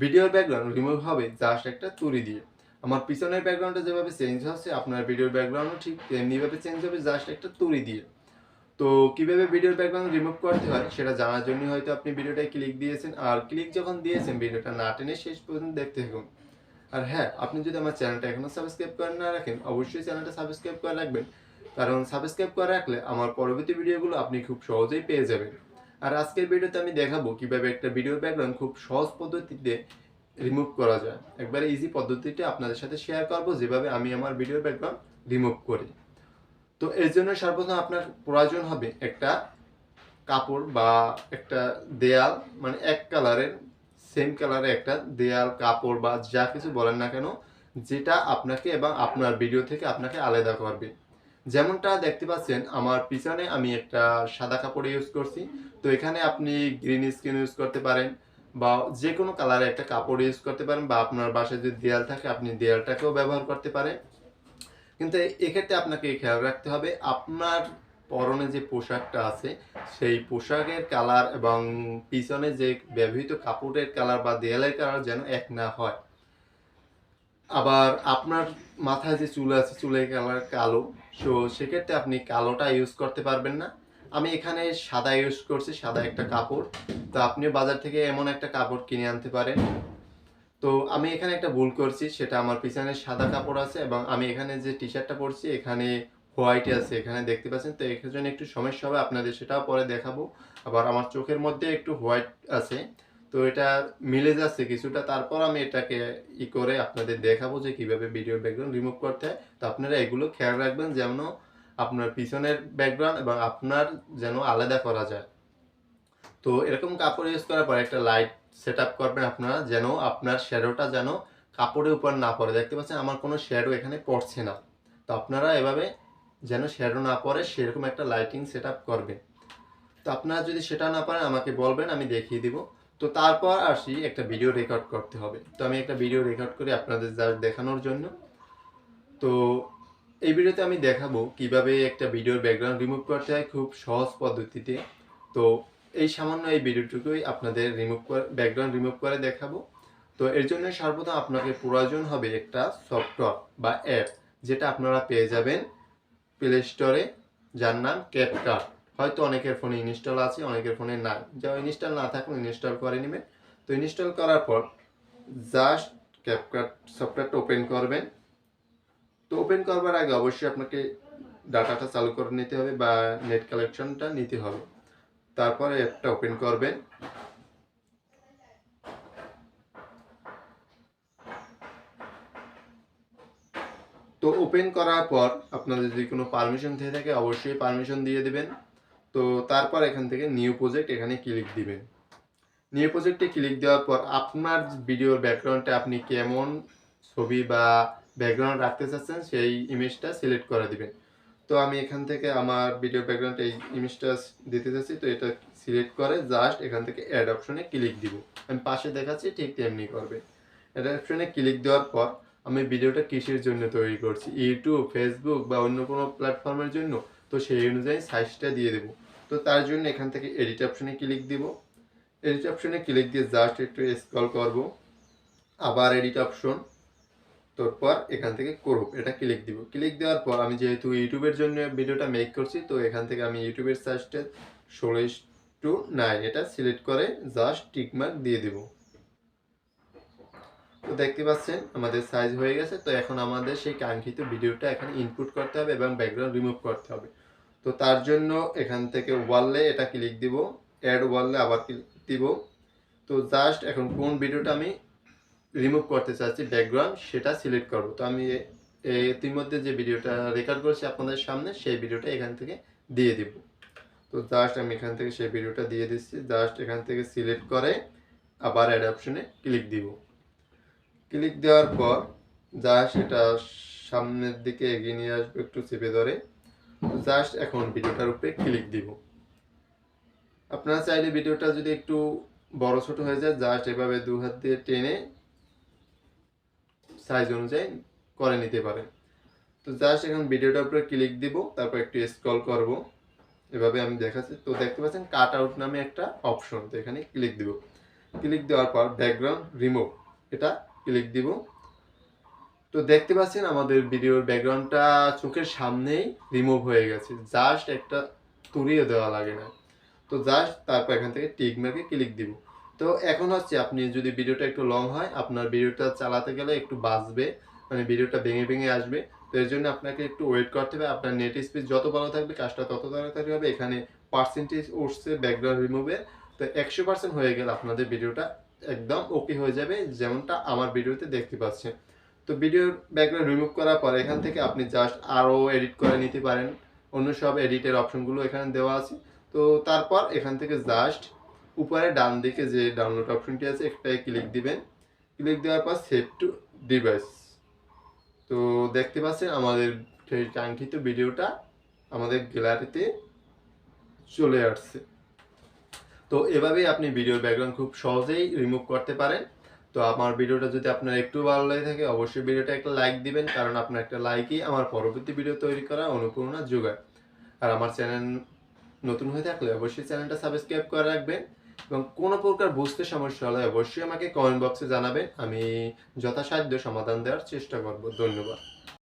ভিডিওর background remove হবে just একটা তুড়ি দিয়ে। আমার পিছনের ব্যাকগ্রাউন্ডটা যেভাবে চেঞ্জ হচ্ছে আপনার ভিডিওর ব্যাকগ্রাউন্ডও ঠিক তেমনিভাবে চেঞ্জ হবে জাস্ট একটা তুড়ি দিয়ে। তো কিভাবে ভিডিওর ব্যাকগ্রাউন্ড রিমুভ করতে হয় সেটা জানার জন্য হয়তো আপনি ভিডিওটায় ক্লিক দিয়েছেন, আর ক্লিক যখন দিয়েছেন ভিডিওটা না টেনে শেষ পর্যন্ত দেখতে থাকুন। আর হ্যাঁ, আপনি যদি আমার চ্যানেলটা এখনো সাবস্ক্রাইব করে না রাখেন অবশ্যই চ্যানেলটা সাবস্ক্রাইব করে রাখবেন, কারণ সাবস্ক্রাইব করে রাখলে আমার পরবর্তী ভিডিওগুলো আপনি খুব সহজেই পেয়ে যাবেন। আর আজকের ভিডিওতে আমি দেখাবো কিভাবে একটা ভিডিওর ব্যাকগ্রাউন্ড খুব সহজ পদ্ধতিতে রিমুভ করা যায়। একবারে ইজি পদ্ধতিটা আপনাদের সাথে শেয়ার করব যেভাবে আমি আমার ভিডিওর ব্যাকগ্রাউন্ড রিমুভ করি। তো এর জন্য সর্বপ্রথম আপনার প্রয়োজন হবে একটা কাপড় বা একটা দেয়াল, মানে এক কালারের সেম কালারের একটা দেয়াল, কাপড় বা যা কিছু বলেন না কেন, যেটা আপনাকে এবং আপনার ভিডিও থেকে আপনাকে আলাদা করবে। যেমনটা দেখতে পাচ্ছেন আমার পিছনে আমি একটা সাদা কাপড় ইউজ করছি। তো এখানে আপনি গ্রিন স্ক্রিন ইউজ করতে পারেন বা যে কোনো কালারের একটা কাপড় ইউজ করতে পারেন, বা আপনার বাসায় যদি দেয়াল থাকে আপনি দেয়ালটাকেও ব্যবহার করতে পারেন। কিন্তু এক্ষেত্রে আপনাকে খেয়াল রাখতে হবে আপনার পরনে যে পোশাকটা আছে সেই পোশাকের কালার এবং পিছনে যে ব্যবহৃত কাপড়ের কালার বা দেয়ালের কালার যেন এক না হয়। আবার আপনার মাথায় যে চুল আছে চুলের কালার কালো, সো সেক্ষেত্রে আপনি কালোটা ইউজ করতে পারবেন না। আমি এখানে সাদা ইউজ করছি, সাদা একটা কাপড়। তো আপনি বাজার থেকে এমন একটা কাপড় কিনে আনতে পারেন। তো আমি এখানে একটা ভুল করছি, সেটা আমার পিছনে সাদা কাপড় আছে এবং আমি এখানে যে টি শার্টটা পরছি এখানে হোয়াইট আছে, এখানে দেখতে পাচ্ছেন। তো এর জন্য একটু সমস্যা হবে, আপনাদের সেটাও পরে দেখাবো। আবার আমার চোখের মধ্যে একটু হোয়াইট আছে, তো এটা মিলে যাচ্ছে কিছুটা। তারপর আমি এটাকে করে আপনাদের দেখাবো যে কিভাবে ভিডিওর ব্যাকগ্রাউন্ড রিমুভ করতে হয়। তো আপনারা এগুলো খেয়াল রাখবেন যেন আপনার পিছনের ব্যাকগ্রাউন্ড এবং আপনার যেন আলাদা করা যায়। তো এরকম কাপড় ইউজ করার পর একটা লাইট সেট আপ করবেন আপনারা, যেন আপনার শ্যাডোটা যেন কাপড়ের উপর না পড়ে। দেখতে পাচ্ছেন আমার কোনো শ্যাডো এখানে পড়ছে না। তো আপনারা এভাবে যেন শ্যাডো না পড়ে সেরকম একটা লাইটিং সেট আপ করবেন। তো আপনারা যদি সেটা না পারেন আমাকে বলবেন, আমি দেখিয়ে দিব। তো তারপর আসি একটা ভিডিও রেকর্ড করতে হবে। তো আমি একটা ভিডিও রেকর্ড করি আপনাদের জাস্ট দেখানোর জন্য। তো এই ভিডিওতে আমি দেখাবো কিভাবে একটা ভিডিওর ব্যাকগ্রাউন্ড রিমুভ করতে হয় খুব সহজ পদ্ধতিতে। তো এই সামান্য এই ভিডিওটুকুই আপনাদের ব্যাকগ্রাউন্ড রিমুভ করে দেখাবো। তো এর জন্য সর্বপ্রথম আপনাকে প্রয়োজন হবে একটা সফটওয়্যার বা অ্যাপ, যেটা আপনারা পেয়ে যাবেন প্লে স্টোরে, যার নাম ক্যাপকাট। হয়তো অনেকের ফোনে ইনস্টল আছে, অনেকের ফোনে নাই। যা ইনস্টল না থাকলে ইনস্টল করে নেবেন। তো ইনস্টল করার পর জাস্ট ক্যাপকাট সফটওয়্যারটা ওপেন করবেন। তো ওপেন করবার আগে অবশ্যই আপনাকে ডাটাটা চালু করে নিতে হবে বা নেট কালেকশনটা নিতে হবে। তারপরে অ্যাপটা ওপেন করবেন। তো ওপেন করার পর আপনাদের যদি কোনো পারমিশন থেকে থাকে অবশ্যই পারমিশন দিয়ে দেবেন। তো তারপর এখান থেকে নিউ প্রজেক্ট এখানে ক্লিক দিবেন। নিউ প্রজেক্টে ক্লিক দেওয়ার পর আপনার ভিডিওর ব্যাকগ্রাউন্ডে আপনি কেমন ছবি বা ব্যাকগ্রাউন্ড রাখতে চাচ্ছেন সেই ইমেজটা সিলেক্ট করে দিবেন। তো আমি এখান থেকে আমার ভিডিও ব্যাকগ্রাউন্ড এই ইমেজটা দিতে চাচ্ছি, তো এটা সিলেক্ট করে জাস্ট এখান থেকে অ্যাড অপশনে ক্লিক দিব। আমি পাশে দেখাচ্ছি ঠিক তেমনি করবে। অ্যাড অপশনে ক্লিক দেওয়ার পর আমি ভিডিওটা কিসের জন্য তৈরি করছি, ইউটিউব, ফেসবুক বা অন্য কোনো প্ল্যাটফর্মের জন্য, তো সেই অনুযায়ী সাইজটা দিয়ে দেবো। তো তার জন্য এখান থেকে এডিট অপশনে ক্লিক দিব। এডিট অপশনে ক্লিক দিয়ে জাস্ট একটু স্ক্রল করব, আবার এডিট অপশন, তারপর এখান থেকে করব এটা ক্লিক দিব। ক্লিক দেওয়ার পর আমি যেহেতু ইউটিউবের জন্য ভিডিওটা মেক করছি, তো এখান থেকে আমি ইউটিউবের সাইজটা 16:9 এটা সিলেক্ট করে জাস্ট টিকমার্ক দিয়ে দেব। তো দেখতে পাচ্ছেন আমাদের সাইজ হয়ে গেছে। তো এখন আমাদের সেই কাঙ্ক্ষিত ভিডিওটা এখানে ইনপুট করতে হবে এবং ব্যাকগ্রাউন্ড রিমুভ করতে হবে। তো তার জন্য এখান থেকে ওয়ালে এটা ক্লিক দিব, অ্যাড ওয়ালে আবার ক্লিক দিব। তো জাস্ট এখন কোন ভিডিওটা আমি রিমুভ করতে চাচ্ছি ব্যাকগ্রাউন্ড সেটা সিলেক্ট করব। তো আমি ইতিমধ্যে যে ভিডিওটা রেকর্ড করছি আপনাদের সামনে সেই ভিডিওটা এখান থেকে দিয়ে দিব। তো জাস্ট আমি এখান থেকে সেই ভিডিওটা দিয়ে দিচ্ছি। জাস্ট এখান থেকে সিলেক্ট করে আবার অ্যাড অপশনে ক্লিক দিব। ক্লিক দেওয়ার পর জাস্ট এটা সামনের দিকে এগিয়ে নিয়ে আসবো একটু চেপে ধরে। জাস্ট এখন ভিডিওটার উপরে ক্লিক দিব। আপনারা চাইলে ভিডিওটা যদি একটু বড় ছোট হয়ে যায় জাস্ট এভাবে দু হাত দিয়ে টেনে সাইজ অনুযায়ী করে নিতে পারেন। তো জাস্ট এখন ভিডিওটার উপরে ক্লিক দিব, তারপর একটু স্ক্রল করব, এভাবে আমি দেখাচ্ছি। তো দেখতে পাচ্ছেন কাট আউট নামে একটা অপশন, তো এখানে ক্লিক দিব। ক্লিক দেওয়ার পর ব্যাকগ্রাউন্ড রিমুভ এটা ক্লিক দিব। তো দেখতে পাচ্ছেন আমাদের ভিডিওর ব্যাকগ্রাউন্ডটা চোখের সামনেই রিমুভ হয়ে গেছে, জাস্ট একটা তুলিও দেওয়া লাগে না। তো জাস্ট তারপর এখান থেকে টিক মার্কে ক্লিক দিব। তো এখন হচ্ছে আপনি যদি ভিডিওটা একটু লং হয়, আপনার ভিডিওটা চালাতে গেলে একটু বাজবে, মানে ভিডিওটা ভেঙে ভেঙে আসবে। তো এর জন্য আপনাকে একটু ওয়েট করতে হবে। আপনার নেট স্পিড যত ভালো থাকবে কাজটা তত তাড়াতাড়ি হবে। এখানে পার্সেন্টেজ উঠছে ব্যাকগ্রাউন্ড রিমুভের, তো 100% হয়ে গেলে আপনাদের ভিডিওটা একদম ওকে হয়ে যাবে, যেমনটা আমার ভিডিওতে দেখতে পাচ্ছেন। তো ভিডিওর ব্যাকগ্রাউন্ড রিমুভ করার পর এখান থেকে আপনি জাস্ট আরও এডিট করে নিতে পারেন, অন্য সব এডিটের অপশনগুলো এখানে দেওয়া আছে। তো তারপর এখান থেকে জাস্ট উপরে ডান দিকে যে ডাউনলোড অপশনটি আছে একটাই ক্লিক দিবেন। ক্লিক দেওয়ার পর সেভ টু ডিভাইস। তো দেখতে পাচ্ছেন আমাদের সেই কাঙ্ক্ষিত ভিডিওটা আমাদের গ্যালারিতে চলে আসছে। তো এভাবেই আপনি ভিডিওর ব্যাকগ্রাউন্ড খুব সহজেই রিমুভ করতে পারেন। তো আমার ভিডিওটা যদি আপনার একটু ভালো লাগে থাকে অবশ্যই ভিডিওটা একটা লাইক দিবেন, কারণ আপনার একটা লাইকই আমার পরবর্তী ভিডিও তৈরি করা অনুপ্রেরণা যোগায়। আর আমার চ্যানেল নতুন হয়ে থাকলে অবশ্যই চ্যানেলটা সাবস্ক্রাইব করে রাখবেন, এবং কোনো প্রকার বুঝতে সমস্যা হলে অবশ্যই আমাকে কমেন্ট বক্সে জানাবেন, আমি যথাসাধ্য সমাধান দেওয়ার চেষ্টা করব। ধন্যবাদ।